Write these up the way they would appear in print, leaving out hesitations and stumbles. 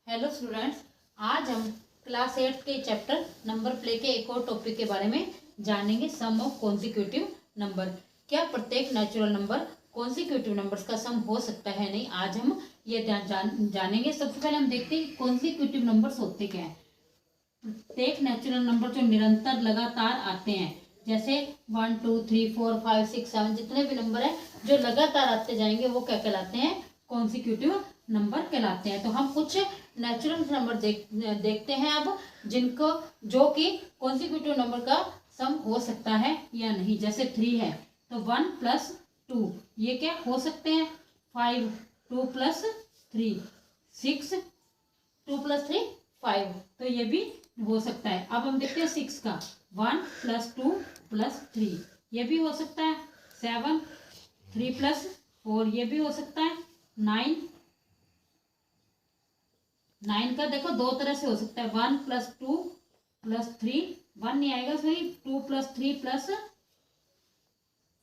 Hello students, आज हम class 8 के चैप्टर नंबर प्ले के एक और टॉपिक के बारे में जानेंगे। सम ऑफ कॉन्सिक्यूटिव नंबर। क्या प्रत्येक नेचुरल नंबर कॉन्सिक्यूटिव नंबर्स का सम हो सकता है? नहीं, आज हम ये जानेंगे। सबसे पहले हम देखते हैं कॉन्सिक्यूटिव नंबर्स होते क्या है। प्रत्येक नेचुरल नंबर जो निरंतर लगातार आते हैं, जैसे 1 2 3 4 5 6 7 जितने भी नंबर है जो लगातार आते जाएंगे वो क्या कहलाते हैं? कॉन्सिक्यूटिव नंबर कहलाते हैं। तो हम कुछ नेचुरल नंबर देखते हैं अब, जिनको जो कि कॉन्सिक्यूटिव नंबर का सम हो सकता है या नहीं। जैसे 3 है तो 1 + 2 ये क्या हो सकते हैं? 5 2 + 3 6 2 + 3 5 तो ये भी हो सकता है। अब हम देखते हैं 6 का 1 + 2 + 3 ये भी हो सकता है। 7 3 + 4 ये भी हो सकता है। 9 का देखो दो तरह से हो सकता है। 1 + 2 + 3 1 नहीं आएगा, सही 2 + 3 +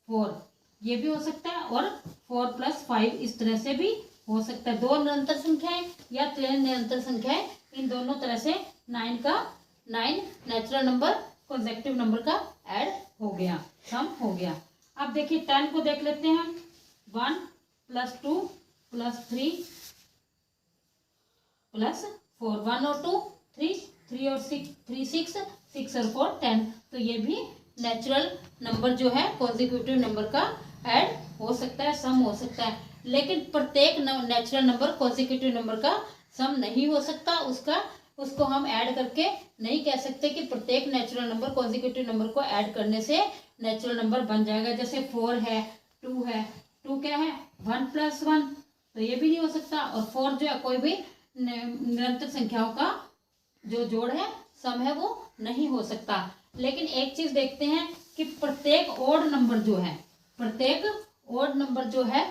4 ये भी हो सकता है, और 4 + 5 इस तरह से भी हो सकता है। दो निरंतर संख्याएं या 3 निरंतर संख्याएं, इन दोनों तरह से 9 नेचुरल नंबर कॉन्सेक्टिव नंबर का ऐड हो गया, सम हो गया। अब देखिए 10 को देख लेते हैं। 1 + 2 + 3 + 4 1 और 2 3 और 6 3 6 6 और 4 10 तो ये भी नेचुरल नंबर जो है कॉन्सिक्यूटिव नंबर का ऐड हो सकता है, सम हो सकता है। लेकिन प्रत्येक नेचुरल नंबर कॉन्सिक्यूटिव नंबर का सम नहीं हो सकता। उसको हम ऐड करके नहीं कह सकते कि प्रत्येक नेचुरल नंबर कॉन्सिक्यूटिव नंबर को ऐड करने से नेचुरल नंबर बन जाएगा। जैसे 4 है 2 है, 2 क्या है 1 + 1 तो ये भी नहीं हो सकता। और 4 जो है कोई भी निरंतर संख्याओं का जो जोड़ है, सम है, वो नहीं हो सकता। लेकिन एक चीज देखते हैं कि प्रत्येक ओड नंबर जो है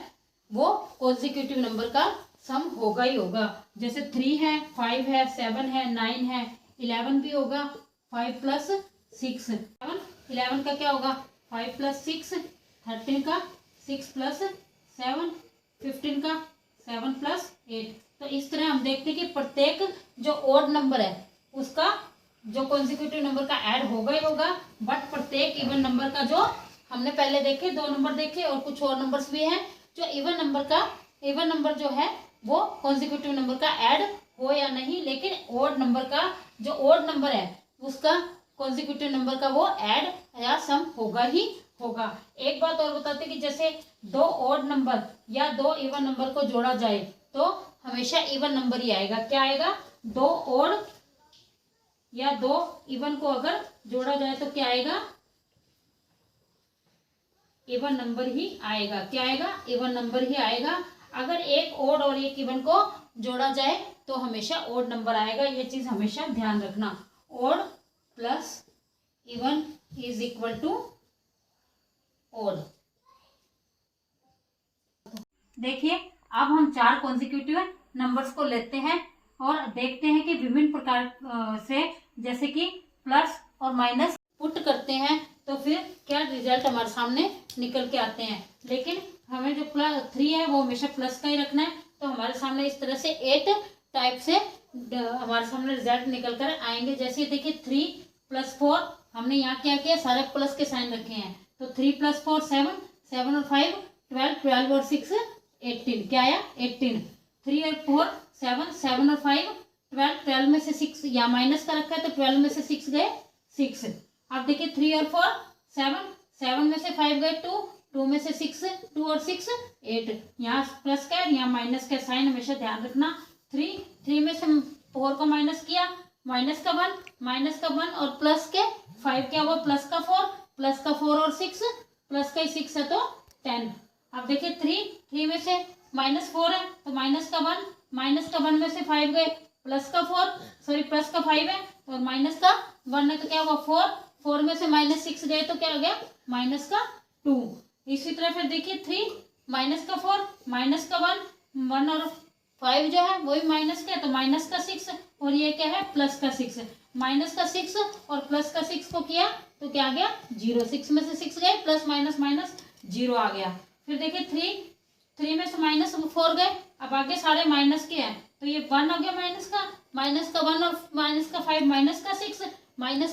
वो कॉन्सिक्यूटिव नंबर का सम होगा ही होगा। जैसे 3 है 5 है 7 है 9 है 11 भी होगा। 5 + 6 11 का क्या होगा? 5 + 6 13 का, 6 + 7 15 का, 7 + 8 तो इस तरह हम देखते हैं कि प्रत्येक जो ओड नंबर है उसका जो कॉन्सिक्यूटिव नंबर का ऐड होगा ही होगा। बट प्रत्येक इवन नंबर का, जो हमने पहले देखे 2 नंबर देखे और कुछ और नंबर्स भी हैं, जो इवन नंबर जो है वो कॉन्सिक्यूटिव नंबर का ऐड हो या नहीं, लेकिन ओड नंबर का जो ओड नंबर है उसका कॉन्सिक्यूटिव नंबर का वो ऐड या सम होगा ही होगा। एक बात और बताते कि जैसे 2 ओड नंबर या 2 इवन नंबर को जोड़ा जाए तो हमेशा इवन नंबर ही आएगा। क्या आएगा? 2 ओड या 2 इवन को अगर जोड़ा जाए तो क्या आएगा? इवन नंबर ही आएगा। क्या आएगा? इवन नंबर ही आएगा। अगर एक ओड और एक इवन को जोड़ा जाए तो हमेशा ओड नंबर आएगा। ये चीज हमेशा ध्यान रखना। Odd + even = odd. देखिए अब हम 4 कॉन्सिक्यूटिव नंबर्स को लेते हैं और देखते हैं कि विभिन्न प्रकार से, जैसे कि प्लस और माइनस पुट करते हैं तो फिर क्या रिजल्ट हमारे सामने निकल के आते हैं। लेकिन हमें जो +3 है वो हमेशा प्लस का ही रखना है। तो हमारे सामने इस तरह से 8 टाइप से हमारे सामने रिजल्ट निकल कर आएंगे। जैसे देखिए 3 + 4 हमने यहाँ क्या किया, सारे प्लस के साइन रखे हैं। तो 3 + 4 7 7 और 5 12 12 और 6 18 क्या आया? 18। 3 और 4 7 7 और 5 12 12 में से 6 या माइनस का रखा है तो 12 में से 6 गए 6। अब देखिए 3 और 4 7 7 में से 5 गए 2 2 में से 6 2 और 6 8। यहाँ प्लस का यहाँ माइनस का साइन हमेशा ध्यान रखना। 3 में से 4 को माइनस किया, -1 और प्लस के 5 क्या हुआ? +4 और 6 प्लस का 6 है तो 10। अब देखिए 3 में से -4 है तो -1 में से 5 गए, प्लस का 5 है और -1 है तो क्या हुआ 4 में से -6 गए तो क्या हो गया? -2। इसी तरह फिर देखिए 3 -4 -1 और 5 जो है वही माइनस का है तो -6 और ये क्या है? +6। -6 और +6 को किया तो क्या आ गया? 0। 6 में से 6 गए, प्लस माइनस माइनस 0 आ गया। फिर देखिए 3 में से -4 गए, अब आगे सारे माइनस के हैं तो ये 1 हो गया माइनस का 1 और माइनस का 5 माइनस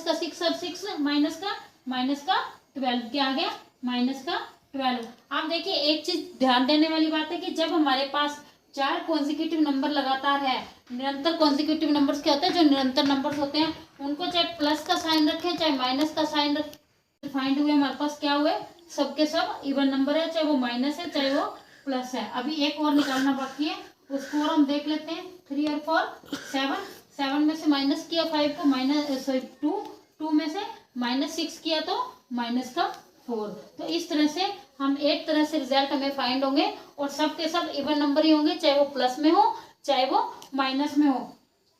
का 6 और 6 माइनस का 12 क्या आ गया माइनस का 12। आप देखिए एक चीज ध्यान देने वाली बात है कि जब हमारे पास 4 कॉन्जिक्यूटिव नंबर लगातार है, निरंतर कॉन्जिक्यूटिव नंबर्स क्या होते हैं, जो निरंतर नंबर्स होते हैं उनको चाहे प्लस का साइन रखें चाहे माइनस का साइन रखें, फाइंड हुए हमारे पास क्या हुए, सबके सब इवन नंबर है, चाहे वो माइनस है चाहे वो प्लस है। अभी एक और निकालना बाकी है, उसको और हम देख लेते हैं। 3 और 4 7 में से माइनस किया 5 को माइनस 2 में से माइनस 6 किया तो माइनस का 4। तो इस तरह से हम एक तरह से रिजल्ट हमें फाइंड होंगे और सब के सब इवन नंबर ही होंगे, चाहे वो प्लस में हो चाहे वो माइनस में हो।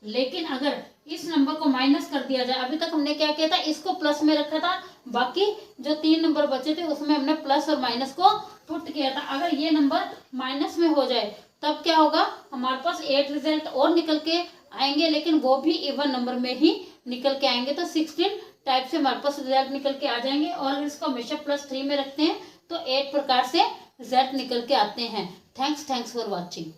लेकिन अगर इस नंबर को माइनस कर दिया जाए, अभी तक हमने क्या किया था, इसको प्लस में रखा था, बाकी जो 3 नंबर बचे थे उसमें हमने प्लस और माइनस को पुट किया था। अगर ये नंबर माइनस में हो जाए तब क्या होगा, हमारे पास 8 रिजल्ट और निकल के आएंगे, लेकिन वो भी इवन नंबर में ही निकल के आएंगे। तो 16 टाइप से हमारे पास रिजल्ट निकल के आ जाएंगे और इसको हमेशा +3 में रखते हैं तो 8 प्रकार से रिजल्ट निकल के आते हैं। Thanks for watching.